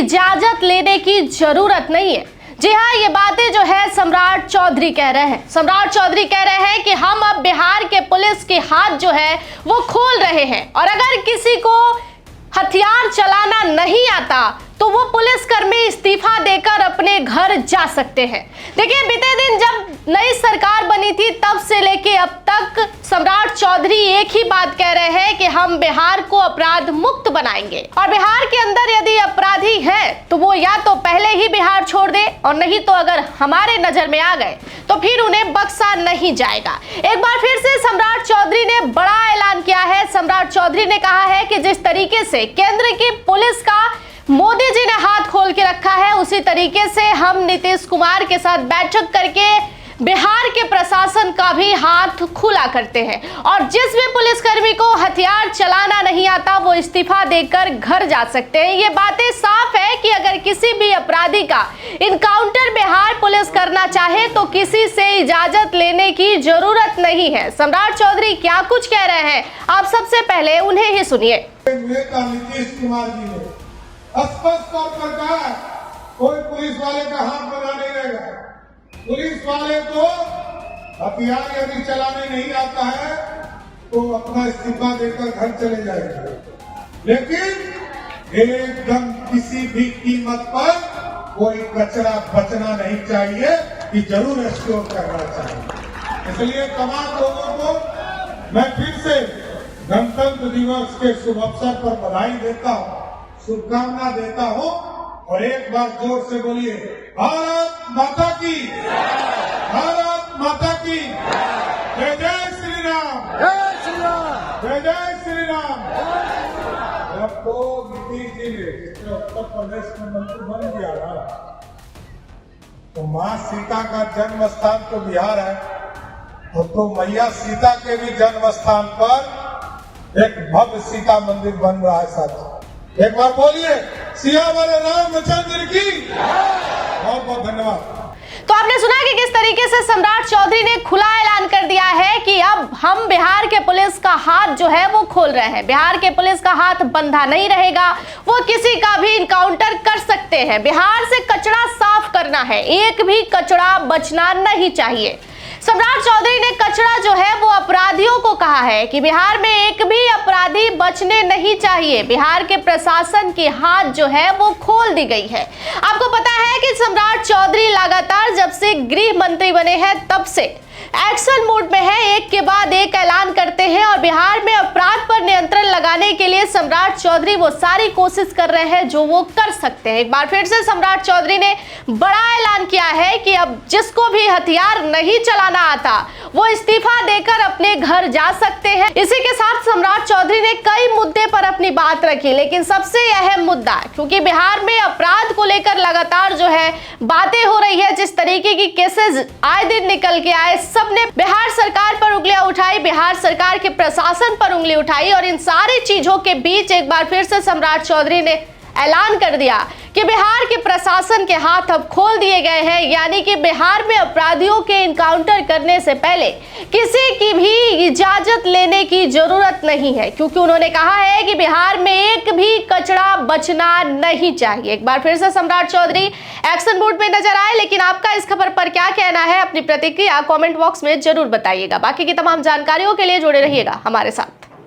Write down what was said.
इजाजत लेने की जरूरत नहीं है। जी हाँ, ये बातें जो है सम्राट चौधरी कह रहे हैं। सम्राट चौधरी कह रहे हैं कि हम अब बिहार के पुलिस के हाथ जो है वो खोल रहे हैं और अगर किसी को हथियार चलाना नहीं आता तो वो पुलिसकर्मी इस्तीफा देकर अपने घर जा सकते हैं। देखिए, बीते दिन जब नई सरकार बनी थी तब से लेके अब तक सम्राट चौधरी एक ही बात कह रहे हैं कि हम बिहार को अपराध मुक्त बनाएंगे और बिहार के अंदर यदि अपराधी है तो वो या तो पहले ही बिहार छोड़ दे और नहीं तो अगर हमारे नजर में आ गए तो फिर उन्हें बख्शा नहीं जाएगा। एक बार फिर से सम्राट चौधरी ने बड़ा ऐलान किया है। सम्राट चौधरी ने कहा है कि जिस तरीके से केंद्र की पुलिस का मोदी जी ने हाथ खोल के रखा है उसी तरीके से हम नीतीश कुमार के साथ बैठक करके बिहार के प्रशासन का भी हाथ खुला करते हैं और जिस भी पुलिसकर्मी को हथियार चलाना नहीं आता वो इस्तीफा देकर घर जा सकते हैं। ये बातें साफ है कि अगर किसी भी अपराधी का इनकाउंटर बिहार पुलिस करना चाहे तो किसी से इजाजत लेने की जरूरत नहीं है। सम्राट चौधरी क्या कुछ कह रहे हैं, आप सबसे पहले उन्हें ही सुनिए। नीतीश कुमार जी ने स्पष्ट तौर पर कहा कोई पुलिस वाले का हाथ बना नहीं रहेगा। पुलिस वाले को हथियार यदि चलाने नहीं आता है तो अपना इस्तीफा देकर घर चले जाएंगे, लेकिन एकदम किसी भी कीमत पर कोई कचरा बचना नहीं चाहिए कि जरूर एक्सप्लोर करना चाहिए। इसलिए तमाम लोगों को मैं फिर से गणतंत्र दिवस के शुभ अवसर पर बधाई देता हूँ, शुभकामना देता हूँ और एक बार जोर से बोलिए भारत माता की, भारत माता की जय। जय श्री राम, जय श्री राम, जय जय श्री राम। जब तो नीतीश जी ने जिसने उत्तर प्रदेश में मंत्री बन गया ना तो माँ सीता का जन्म स्थान तो बिहार है तो मैया सीता के भी जन्म स्थान पर एक भव्य सीता मंदिर बन रहा है। साथ एक बार बोलिए सियावर रामचंद्र की। बहुत बहुत धन्यवाद। तो आपने सुना कि किस तरीके से सम्राट चौधरी ने खुला ऐलान कर दिया है कि अब हम बिहार के पुलिस का हाथ जो है वो खोल रहे हैं। बिहार के पुलिस का हाथ बंधा नहीं रहेगा, वो किसी का भी इनकाउंटर कर सकते हैं। बिहार से कचरा साफ करना है, एक भी कचरा बचना नहीं चाहिए। सम्राट चौधरी ने कचरा जो है वो अपराधियों को कहा है कि बिहार में एक भी अपराधी बचने नहीं चाहिए। बिहार के प्रशासन की हाथ जो है वो खोल दी गई है। आपको पता है कि सम्राट चौधरी लगातार जब से गृह मंत्री बने हैं तब से एक्शन मोड में है, एक के बाद एक ऐलान करते हैं और बिहार में अपराध पर नियंत्रण लगाने के लिए सम्राट चौधरी वो सारी कोशिश कर रहे हैं जो वो कर सकते हैं। एक बार फिर से सम्राट चौधरी ने बड़ा ऐलान किया है कि अब जिसको भी हथियार नहीं चलाना आता वो इस्तीफा देकर अपने घर जा सकते हैं। इसी के साथ सम्राट चौधरी ने कई मुद्दे पर अपनी बात रखी, लेकिन सबसे अहम मुद्दा क्योंकि बिहार में अपराध को लेकर लगातार जो है बातें हो रही है, जिस तरीके की केसेस आए दिन निकल के आए, सबने बिहार सरकार पर उंगलियां उठाई, बिहार सरकार के प्रशासन पर उंगली उठाई और इन सारी चीजों के बीच एक बार फिर से सम्राट चौधरी ने ऐलान कर दिया कि बिहार के प्रशासन के हाथ अब खोल दिए गए हैं, यानी कि बिहार में अपराधियों के इनकाउंटर करने से पहले किसी की भी इजाजत लेने की जरूरत नहीं है, क्योंकि उन्होंने कहा है कि बिहार में एक भी कचरा बचना नहीं चाहिए। एक बार फिर से सम्राट चौधरी एक्शन मोड में नजर आए, लेकिन आपका इस खबर पर क्या कहना है, अपनी प्रतिक्रिया कमेंट बॉक्स में जरूर बताइएगा। बाकी की तमाम जानकारियों के लिए जुड़े रहिएगा हमारे साथ।